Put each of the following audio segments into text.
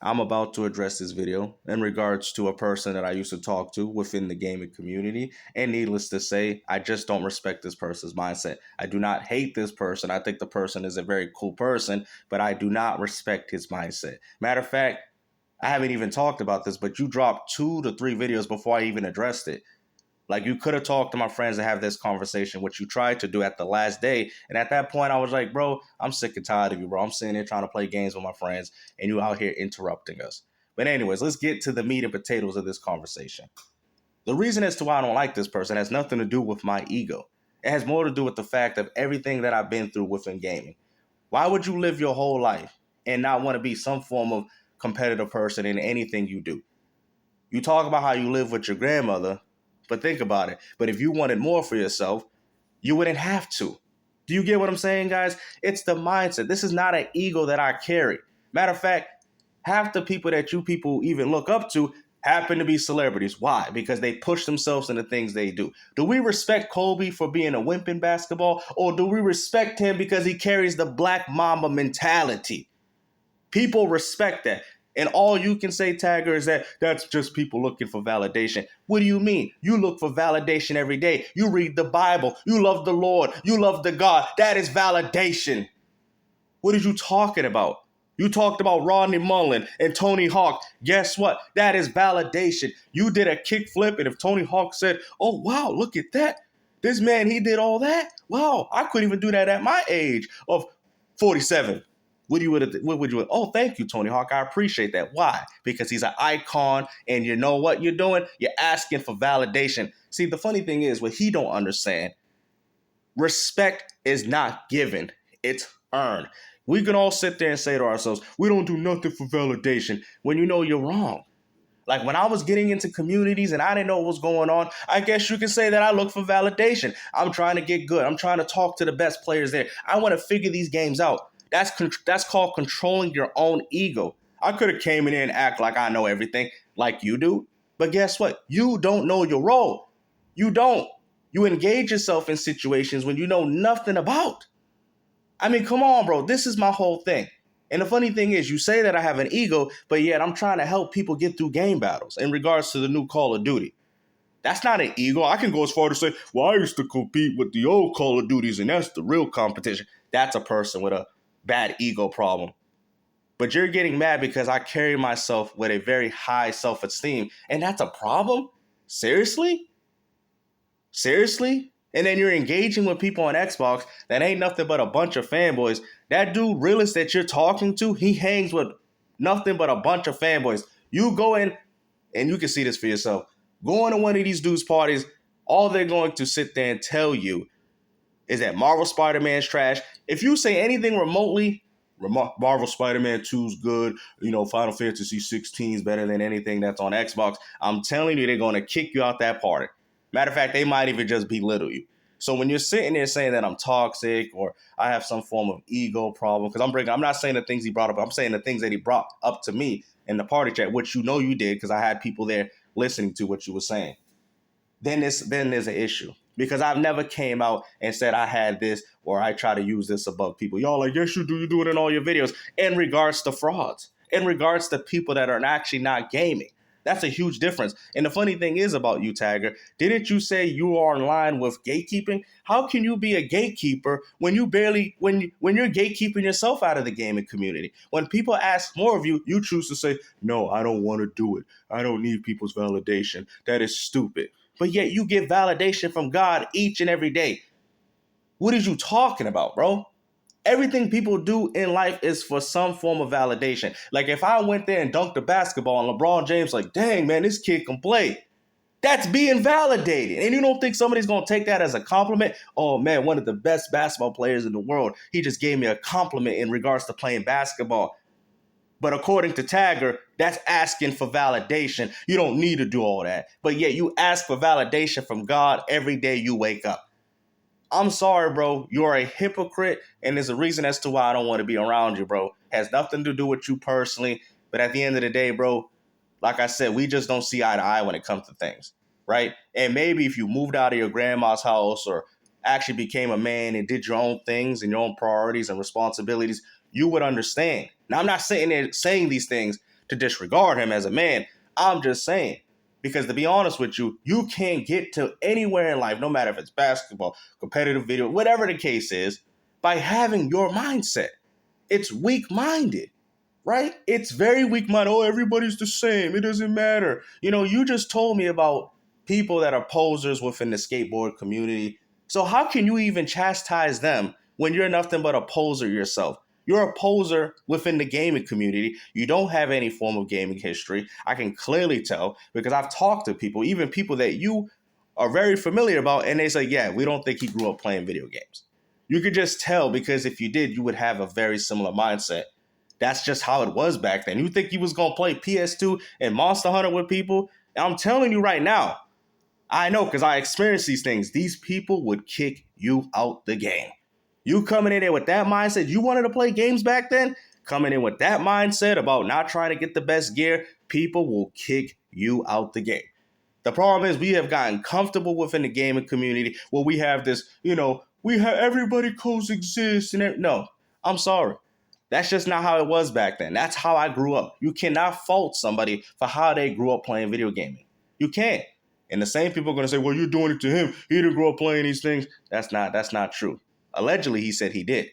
I'm about to address this video in regards to a person that I used to talk to within the gaming community. And needless to say, I just don't respect this person's mindset. I do not hate this person. I think the person is a very cool person, but I do not respect his mindset. Matter of fact, I haven't even talked about this, but you dropped 2 to 3 videos before I even addressed it. Like, you could have talked to my friends and have this conversation, which you tried to do at the last day. And at that point, I was like, bro, I'm sick and tired of you, bro. I'm sitting here trying to play games with my friends and you out here interrupting us. But anyways, let's get to the meat and potatoes of this conversation. The reason as to why I don't like this person has nothing to do with my ego. It has more to do with the fact of everything that I've been through within gaming. Why would you live your whole life and not want to be some form of competitive person in anything you do? You talk about how you live with your grandmother, but think about it. But if you wanted more for yourself, you wouldn't have to. Do you get what I'm saying, guys? It's the mindset. This is not an ego that I carry. Matter of fact, half the people that you people even look up to happen to be celebrities. Why? Because they push themselves into things they do. Do we respect Kobe for being a wimp in basketball? Or do we respect him because he carries the Black Mamba mentality? People respect that. And all you can say, Tagger, is that that's just people looking for validation. What do you mean? You look for validation every day. You read the Bible. You love the Lord. You love the God. That is validation. What are you talking about? You talked about Rodney Mullen and Tony Hawk. Guess what? That is validation. You did a kickflip, and if Tony Hawk said, oh, wow, look at that. This man, he did all that? Wow, I couldn't even do that at my age of 47. What would you? Oh, thank you, Tony Hawk. I appreciate that. Why? Because he's an icon, and you know what you're doing? You're asking for validation. See, the funny thing is, what he don't understand, respect is not given; it's earned. We can all sit there and say to ourselves, "We don't do nothing for validation," when you know you're wrong. Like, when I was getting into communities and I didn't know what was going on, I guess you could say that I look for validation. I'm trying to get good. I'm trying to talk to the best players there. I want to figure these games out. That's called controlling your own ego. I could have came in here and act like I know everything like you do. But guess what? You don't know your role. You don't. You engage yourself in situations when you know nothing about. I mean, come on, bro. This is my whole thing. And the funny thing is, you say that I have an ego, but yet I'm trying to help people get through game battles in regards to the new Call of Duty. That's not an ego. I can go as far to say, well, I used to compete with the old Call of Duties, and that's the real competition. That's a person with a bad ego problem. But you're getting mad because I carry myself with a very high self-esteem, and that's a problem? Seriously? Seriously? And then you're engaging with people on Xbox that ain't nothing but a bunch of fanboys. That dude realist that you're talking to, he hangs with nothing but a bunch of fanboys. You go in, and you can see this for yourself. Go into one of these dudes' parties, all they're going to sit there and tell you is that Marvel Spider-Man's trash. If you say anything remotely, Marvel Spider-Man 2 is good, Final Fantasy 16 is better than anything that's on Xbox, I'm telling you, they're going to kick you out that party. Matter of fact, they might even just belittle you. So when you're sitting there saying that I'm toxic or I have some form of ego problem, because I'm not saying the things he brought up, I'm saying the things that he brought up to me in the party chat, which you know you did because I had people there listening to what you were saying. Then there's an issue because I've never came out and said I had this or I try to use this above people. Y'all like, yes, you do. You do it in all your videos. In regards to frauds, in regards to people that are actually not gaming. That's a huge difference. And the funny thing is about you, Tagger, didn't you say you are in line with gatekeeping? How can you be a gatekeeper when you're gatekeeping yourself out of the gaming community? When people ask more of you, you choose to say, no, I don't want to do it. I don't need people's validation. That is stupid. But yet you get validation from God each and every day. What are you talking about, bro? Everything people do in life is for some form of validation. Like, if I went there and dunked a basketball and LeBron James like, dang, man, this kid can play. That's being validated. And you don't think somebody's going to take that as a compliment? Oh, man, one of the best basketball players in the world. He just gave me a compliment in regards to playing basketball. But according to Tagger, that's asking for validation. You don't need to do all that. But yet you ask for validation from God every day you wake up. I'm sorry, bro. You're a hypocrite, and there's a reason as to why I don't want to be around you, bro. Has nothing to do with you personally. But at the end of the day, bro, like I said, we just don't see eye to eye when it comes to things, right? And maybe if you moved out of your grandma's house or actually became a man and did your own things and your own priorities and responsibilities, you would understand. Now, I'm not sitting there saying these things to disregard him as a man. I'm just saying. Because to be honest with you, you can't get to anywhere in life, no matter if it's basketball, competitive video, whatever the case is, by having your mindset. It's weak minded, right? It's very weak minded. Oh, everybody's the same. It doesn't matter. You just told me about people that are posers within the skateboard community. So how can you even chastise them when you're nothing but a poser yourself? You're a poser within the gaming community. You don't have any form of gaming history. I can clearly tell because I've talked to people, even people that you are very familiar about, and they say, yeah, we don't think he grew up playing video games. You could just tell because if you did, you would have a very similar mindset. That's just how it was back then. You think he was going to play PS2 and Monster Hunter with people? I'm telling you right now, I know because I experienced these things. These people would kick you out the game. You coming in there with that mindset, you wanted to play games back then? Coming in with that mindset about not trying to get the best gear, people will kick you out the game. The problem is we have gotten comfortable within the gaming community where we have this, we have everybody coexist and no, I'm sorry. That's just not how it was back then. That's how I grew up. You cannot fault somebody for how they grew up playing video gaming. You can't. And the same people are going to say, well, you're doing it to him. He didn't grow up playing these things. That's not true. Allegedly, he said he did.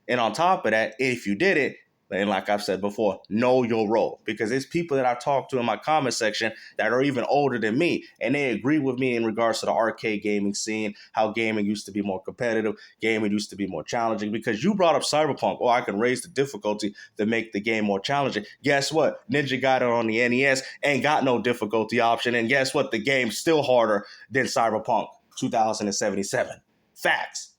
And on top of that, if you did it, and like I've said before, know your role. Because there's people that I talk to in my comment section that are even older than me, and they agree with me in regards to the arcade gaming scene, how gaming used to be more competitive, gaming used to be more challenging. Because you brought up Cyberpunk, I can raise the difficulty to make the game more challenging. Guess what? Ninja got it on the NES, ain't got no difficulty option, and guess what? The game's still harder than Cyberpunk 2077. Facts.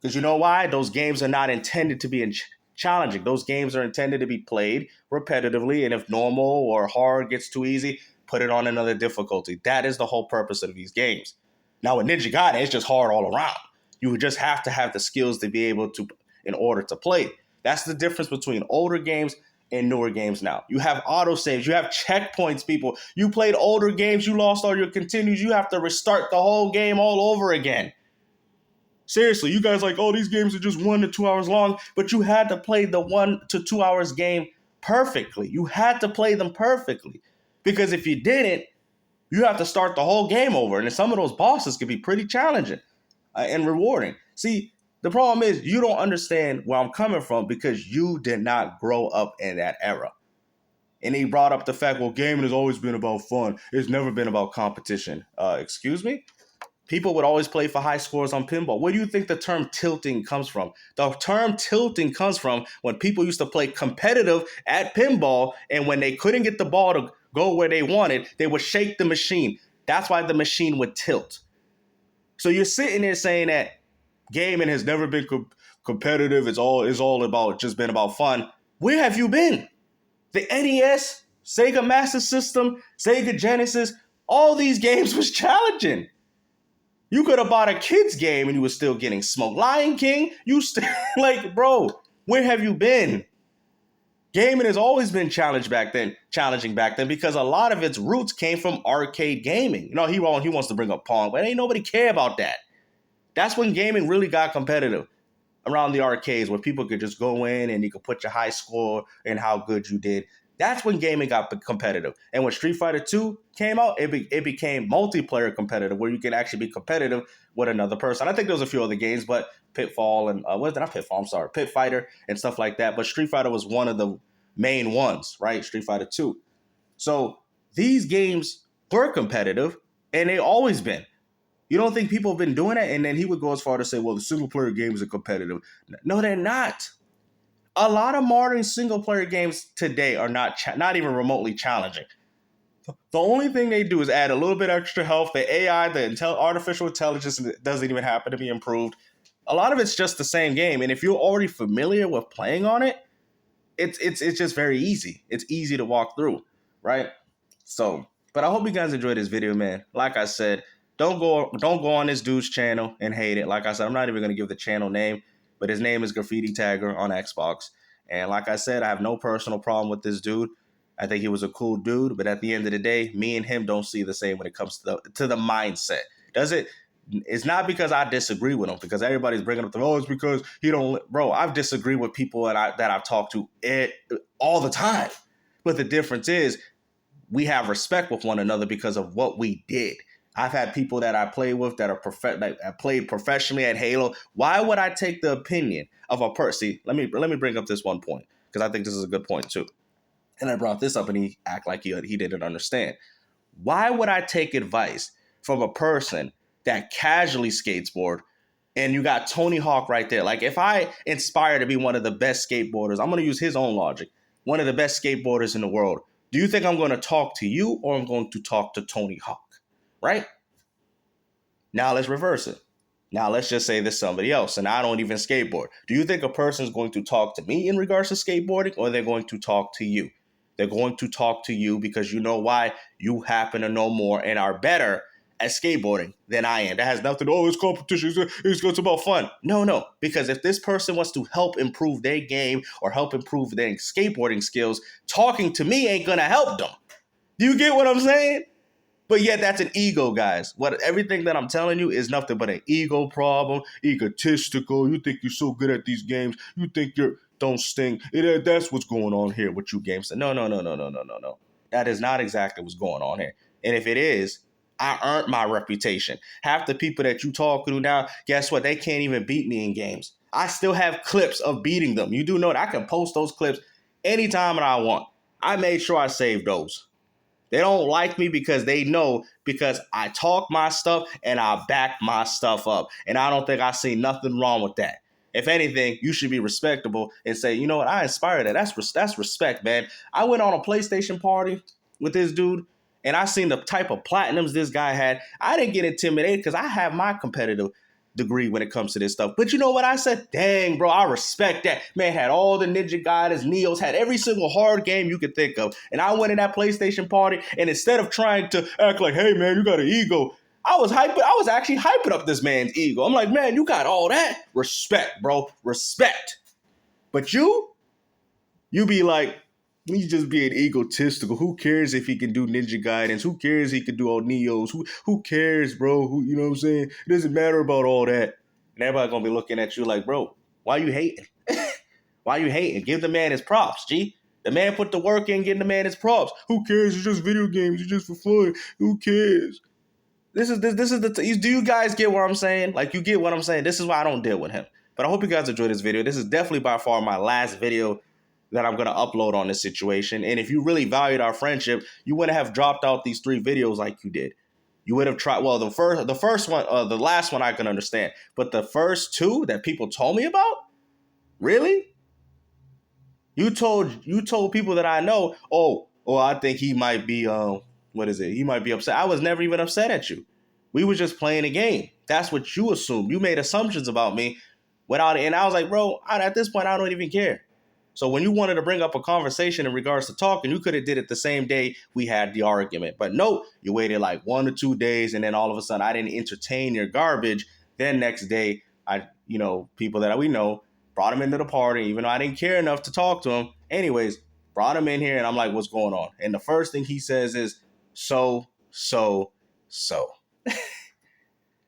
Because you know why? Those games are not intended to be challenging. Those games are intended to be played repetitively, and if normal or hard gets too easy, put it on another difficulty. That is the whole purpose of these games. Now with Ninja Gaiden, it's just hard all around. You would just have to have the skills to be able to, in order to play. That's the difference between older games and newer games now. You have autosaves, you have checkpoints, people. You played older games, you lost all your continues, you have to restart the whole game all over again. Seriously, you guys like, these games are just 1 to 2 hours long, but you had to play the 1 to 2 hours game perfectly. You had to play them perfectly. Because if you didn't, you have to start the whole game over. And some of those bosses can be pretty challenging and rewarding. See, the problem is you don't understand where I'm coming from because you did not grow up in that era. And he brought up the fact, gaming has always been about fun. It's never been about competition. Excuse me? People would always play for high scores on pinball. Where do you think the term tilting comes from? The term tilting comes from when people used to play competitive at pinball, and when they couldn't get the ball to go where they wanted, they would shake the machine. That's why the machine would tilt. So you're sitting there saying that gaming has never been competitive. It's all about just been about fun. Where have you been? The NES, Sega Master System, Sega Genesis, all these games was challenging. You could have bought a kid's game and you were still getting smoked. Lion King, you still bro, where have you been? Gaming has always been challenging back then because a lot of its roots came from arcade gaming. He wants to bring up Pong, but ain't nobody care about that. That's when gaming really got competitive around the arcades where people could just go in and you could put your high score and how good you did. That's when gaming got competitive. And when Street Fighter 2 came out, it became multiplayer competitive where you can actually be competitive with another person. I think there was a few other games, but Pitfall and Pit Fighter and stuff like that. But Street Fighter was one of the main ones, right? Street Fighter 2. So these games were competitive and they always been. You don't think people have been doing it? And then he would go as far to say, the single player games are competitive. No, they're not. A lot of modern single-player games today are not even remotely challenging. The only thing they do is add a little bit extra health. The AI, artificial intelligence doesn't even happen to be improved. A lot of it's just the same game. And if you're already familiar with playing on it, it's just very easy. It's easy to walk through, right? So, but I hope you guys enjoyed this video, man. Like I said, don't go on this dude's channel and hate it. Like I said, I'm not even going to give the channel name. But his name is Graffiti Tagger on Xbox. And like I said, I have no personal problem with this dude. I think he was a cool dude. But at the end of the day, me and him don't see the same when it comes to the mindset. It's not because I disagree with him, because everybody's bringing up it's because he don't. Bro, I've disagreed with people that I've talked to all the time. But the difference is we have respect with one another because of what we did. I've had people that I play with that are that played professionally at Halo. Why would I take the opinion of a person? See, let me bring up this one point because I think this is a good point too. And I brought this up, and he act like he didn't understand. Why would I take advice from a person that casually skateboard? And you got Tony Hawk right there. Like, if I inspire to be one of the best skateboarders, I'm going to use his own logic. One of the best skateboarders in the world. Do you think I'm going to talk to you or I'm going to talk to Tony Hawk? Right? Now let's reverse it. Now let's just say there's somebody else and I don't even skateboard. Do you think a person is going to talk to me in regards to skateboarding, or they're going to talk to you? They're going to talk to you because you know why? You happen to know more and are better at skateboarding than I am. That has nothing to do, it's competition, it's about fun. No. Because if this person wants to help improve their game or help improve their skateboarding skills, talking to me ain't gonna help them. Do you get what I'm saying? But yet that's an ego, guys. Everything that I'm telling you is nothing but an ego problem, egotistical. You think you're so good at these games. You think you're don't sting. That's what's going on here with you games. No. That is not exactly what's going on here. And if it is, I earned my reputation. Half the people that you talk to now, guess what? They can't even beat me in games. I still have clips of beating them. You do know that I can post those clips anytime that I want. I made sure I saved those. They don't like me because they know because I talk my stuff and I back my stuff up. And I don't think I see nothing wrong with that. If anything, you should be respectable and say, you know what, I inspired that. That's respect, man. I went on a PlayStation party with this dude and I seen the type of platinums this guy had. I didn't get intimidated because I have my competitive degree when it comes to this stuff. But you know what I said? Dang, bro, I respect that. Man had all the Ninja Gaidens, Neos, had every single hard game you could think of. And I went in that PlayStation party, and instead of trying to act like, hey, man, you got an ego, I was actually hyping up this man's ego. I'm like, man, you got all that? Respect, bro. Respect. But you be like, he's just being egotistical. Who cares if he can do Ninja Gaidens? Who cares if he can do all Neos? Who cares, bro? You know what I'm saying? It doesn't matter about all that. And everybody gonna be looking at you like, bro, why you hating? Why you hating? Give the man his props, G. The man put the work in, give the man his props. Who cares? It's just video games. It's just for fun. Who cares? This is do you guys get what I'm saying? Like, you get what I'm saying? This is why I don't deal with him. But I hope you guys enjoyed this video. This is definitely by far my last video that I'm going to upload on this situation. And if you really valued our friendship, you wouldn't have dropped out these 3 videos like you did. You would have tried, well, the first one, the last one I can understand. But the first 2 that people told me about? Really? You told people that I know, I think he might be, he might be upset. I was never even upset at you. We were just playing a game. That's what you assumed. You made assumptions about me and I was like, bro, at this point, I don't even care. So when you wanted to bring up a conversation in regards to talking, you could have did it the same day we had the argument. But no, you waited like 1 or 2 days, and then all of a sudden I didn't entertain your garbage. Then next day, people that we know brought him into the party, even though I didn't care enough to talk to him. Anyways, brought him in here, and I'm like, what's going on? And the first thing he says is, so.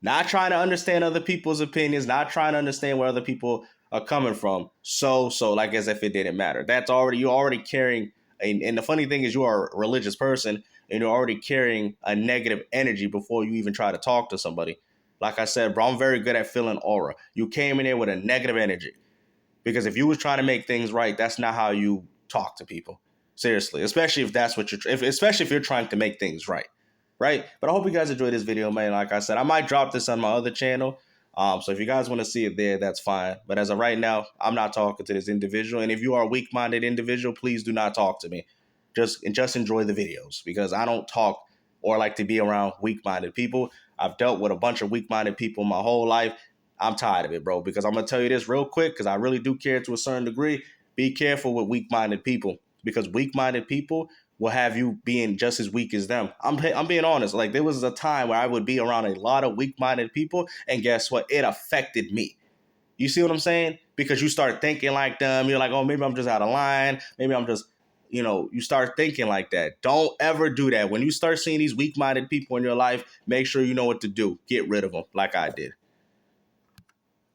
Not trying to understand other people's opinions, not trying to understand where other people are coming from. So, like as if it didn't matter. You're already carrying, and the funny thing is you are a religious person and you're already carrying a negative energy before you even try to talk to somebody. Like I said, bro, I'm very good at feeling aura. You came in there with a negative energy. Because if you was trying to make things right, that's not how you talk to people. Seriously, especially if that's what especially if you're trying to make things right. Right? But I hope you guys enjoyed this video, man. Like I said, I might drop this on my other channel. So if you guys want to see it there, that's fine. But as of right now, I'm not talking to this individual. And if you are a weak-minded individual, please do not talk to me. Just enjoy the videos, because I don't talk or like to be around weak-minded people. I've dealt with a bunch of weak-minded people my whole life. I'm tired of it, bro, because I'm going to tell you this real quick, because I really do care to a certain degree. Be careful with weak-minded people, because weak-minded people will have you being just as weak as them. I'm being honest. Like, there was a time where I would be around a lot of weak-minded people, and guess what? It affected me. You see what I'm saying? Because you start thinking like them. You're like, oh, maybe I'm just out of line. Maybe I'm just, you start thinking like that. Don't ever do that. When you start seeing these weak-minded people in your life, make sure you know what to do. Get rid of them like I did.